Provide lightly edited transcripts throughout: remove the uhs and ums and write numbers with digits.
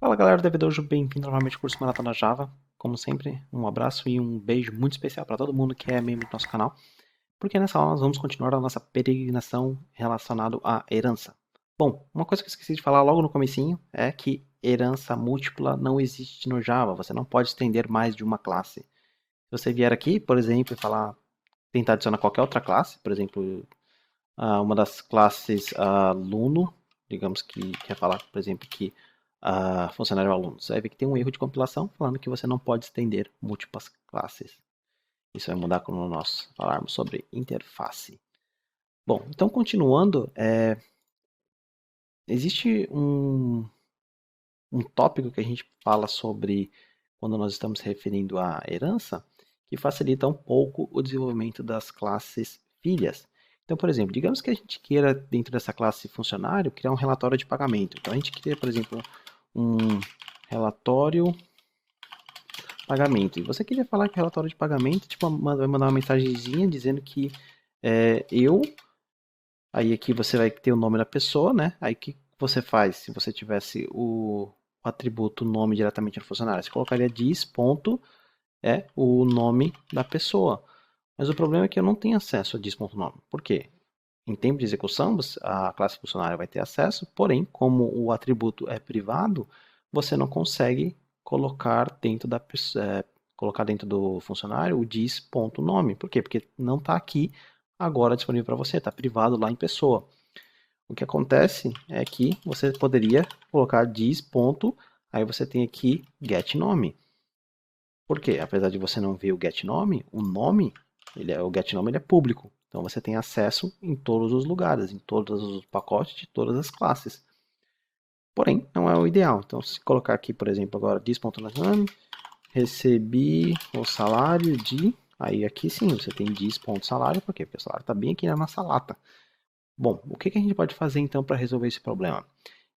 Fala galera, devedor, bem-vindo novamente ao curso Maratona Java. Como sempre, um abraço e um beijo muito especial para todo mundo que é membro do nosso canal, porque nessa aula nós vamos continuar a nossa peregrinação relacionada à herança. Bom, uma coisa que eu esqueci de falar logo no comecinho é que herança múltipla não existe no Java, você não pode estender mais de uma classe. Se você vier aqui, por exemplo, e tentar adicionar qualquer outra classe, por exemplo, uma das classes aluno, digamos que quer falar, por exemplo, que funcionário aluno. Você vai ver que tem um erro de compilação falando que você não pode estender múltiplas classes. Isso vai mudar quando nós falarmos sobre interface. Bom, então continuando, existe um tópico que a gente fala sobre quando nós estamos se referindo à herança, que facilita um pouco o desenvolvimento das classes filhas. Então, por exemplo, digamos que a gente queira, dentro dessa classe funcionário, criar um relatório de pagamento. Então, a gente cria, por exemplo, um relatório pagamento. E você queria falar que o relatório de pagamento, tipo, vai mandar uma mensagenzinha dizendo que eu, aí aqui você vai ter o nome da pessoa, né? Aí o que você faz se você tivesse o atributo nome diretamente no funcionário? Você colocaria diz ponto o nome da pessoa. Mas o problema é que eu não tenho acesso a diz.nome. Por quê? Em tempo de execução, a classe funcionária vai ter acesso, porém, como o atributo é privado, você não consegue colocar dentro colocar dentro do funcionário o diz.nome. Por quê? Porque não está aqui agora disponível para você, está privado lá em pessoa. O que acontece é que você poderia colocar diz. Aí você tem aqui get nome. Por quê? Apesar de você não ver o get nome, o o get nome ele é público. Então você tem acesso em todos os lugares, em todos os pacotes de todas as classes. Porém, não é o ideal. Então, se colocar aqui, por exemplo, agora dis.name, recebi o salário de... Aí aqui sim, você tem dis.salário, por quê? Porque o salário está bem aqui na nossa lata. Bom, o que a gente pode fazer então para resolver esse problema?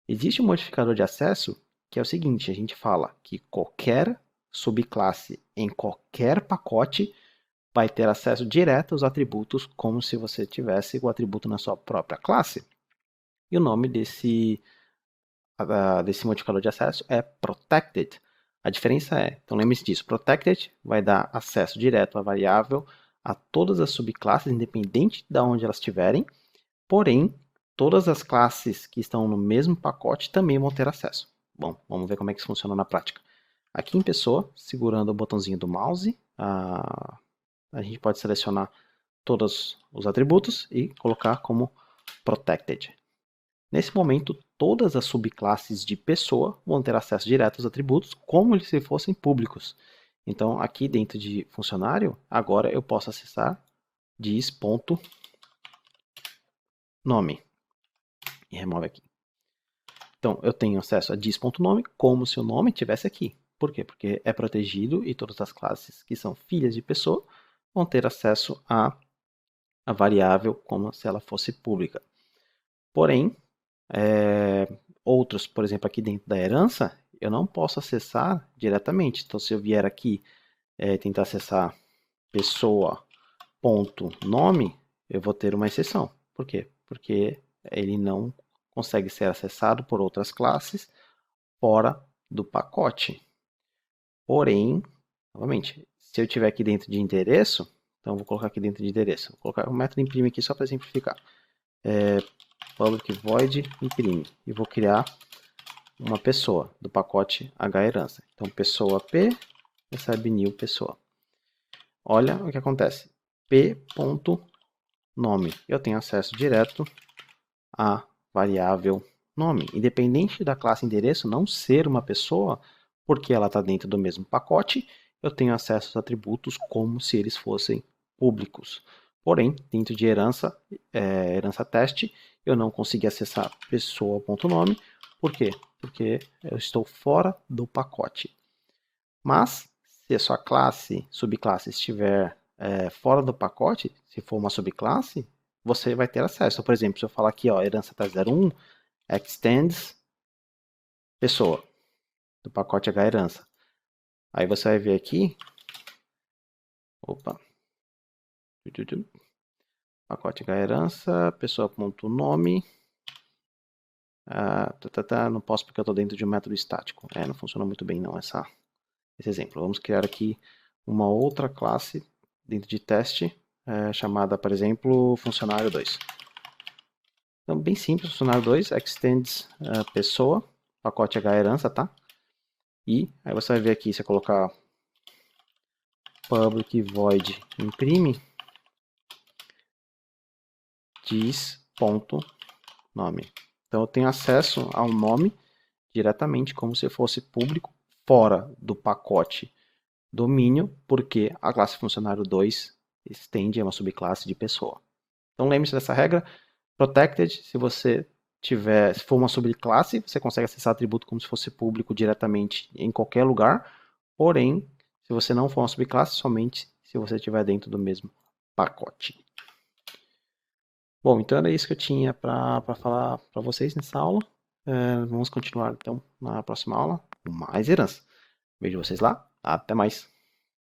Existe um modificador de acesso que é o seguinte, a gente fala que qualquer subclasse em qualquer pacote vai ter acesso direto aos atributos como se você tivesse o atributo na sua própria classe. E o nome desse modificador de acesso é protected. A diferença é, então lembre-se disso, protected vai dar acesso direto à variável a todas as subclasses, independente de onde elas estiverem, porém, todas as classes que estão no mesmo pacote também vão ter acesso. Bom, vamos ver como é que isso funciona na prática. Aqui em pessoa, segurando o botãozinho do mouse, a gente pode selecionar todos os atributos e colocar como protected. Nesse momento, todas as subclasses de pessoa vão ter acesso direto aos atributos como se fossem públicos. Então, aqui dentro de funcionário, agora eu posso acessar diz.nome e remove aqui. Então, eu tenho acesso a diz.nome como se o nome estivesse aqui. Por quê? Porque é protegido e todas as classes que são filhas de pessoa vão ter acesso a variável como se ela fosse pública. Porém, outros, por exemplo, aqui dentro da herança, eu não posso acessar diretamente. Então, se eu vier aqui tentar acessar pessoa.nome, eu vou ter uma exceção. Por quê? Porque ele não consegue ser acessado por outras classes fora do pacote. Porém, novamente, se eu tiver aqui dentro de endereço, então vou colocar aqui dentro de endereço. Vou colocar o método imprime aqui só para simplificar. Public void imprime. E vou criar uma pessoa do pacote herança. Então, pessoa P recebe new pessoa. Olha o que acontece. P.nome. Eu tenho acesso direto à variável nome. Independente da classe endereço não ser uma pessoa, porque ela está dentro do mesmo pacote, eu tenho acesso aos atributos como se eles fossem públicos. Porém, dentro de herança teste, eu não consegui acessar pessoa.nome. Por quê? Porque eu estou fora do pacote. Mas, se a sua subclasse estiver fora do pacote, se for uma subclasse, você vai ter acesso. Então, por exemplo, se eu falar aqui, ó, herança teste 01, extends pessoa, do pacote herança. Aí você vai ver aqui, opa, pacote herança, pessoa.nome, Não posso porque eu estou dentro de um método estático. Não funciona muito bem não esse exemplo. Vamos criar aqui uma outra classe dentro de teste, chamada, por exemplo, funcionário 2. Então, bem simples, funcionário 2, extends pessoa, pacote H herança, tá? E aí você vai ver aqui, se eu colocar public void imprime, dis.nome. Então eu tenho acesso ao nome diretamente como se fosse público, fora do pacote domínio, porque a classe funcionário 2 estende a uma subclasse de pessoa. Então lembre-se dessa regra, protected, se for uma subclasse, você consegue acessar atributo como se fosse público diretamente em qualquer lugar, porém, se você não for uma subclasse, somente se você estiver dentro do mesmo pacote. Bom, então era isso que eu tinha para falar para vocês nessa aula. Vamos continuar então na próxima aula com mais herança. Vejo vocês lá, até mais!